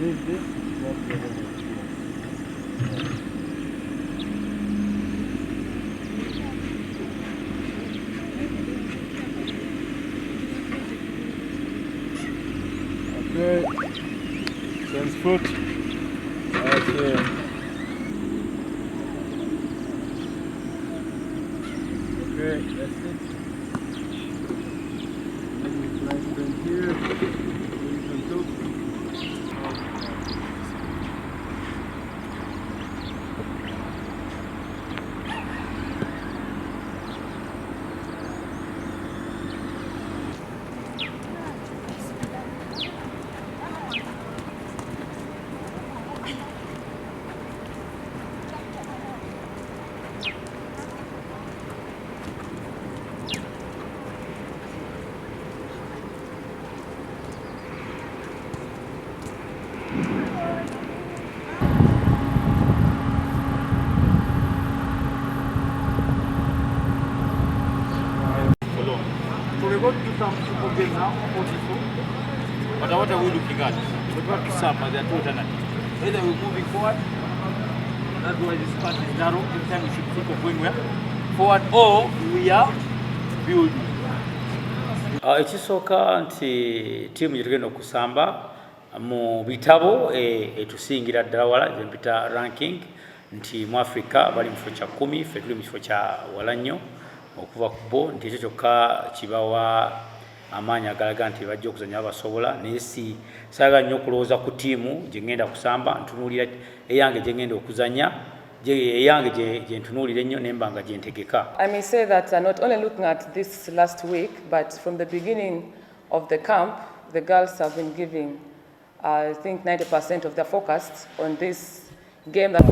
this is what we have experienced. Okay, sense foot. Okay. Okay, that's it. Let me place them here. We can do. We're going to do some football game now, 44. But what are we looking at? We're going to sum as there are two alternatives. Either we're moving forward, that's why this path is narrow, every time we should think of going where? Forward, or we are building. Ekisooka nti tiimu gye tugenda okusamba mu bitabo etusingira ddala wala zempita ranking nti mu Africa bali mu kifo kya 10, ffe tuli mu kifo kya wala nnyo okuva ku bo, nti ekyo kyokka kibawa amaanyi agalaga nti bajja okuzannya basobola, naye saagala nnyo okulowooza ku tiimu gye ngenda kusamba, ntunuulira eyange gye ngenda okuzannya, eyange gye ntunuulira ennyo nemba nga gye ntegeka. I may say that not only looking at this last week, but from the beginning of the camp, the girls have been giving, I think, 90% of their focus on this game that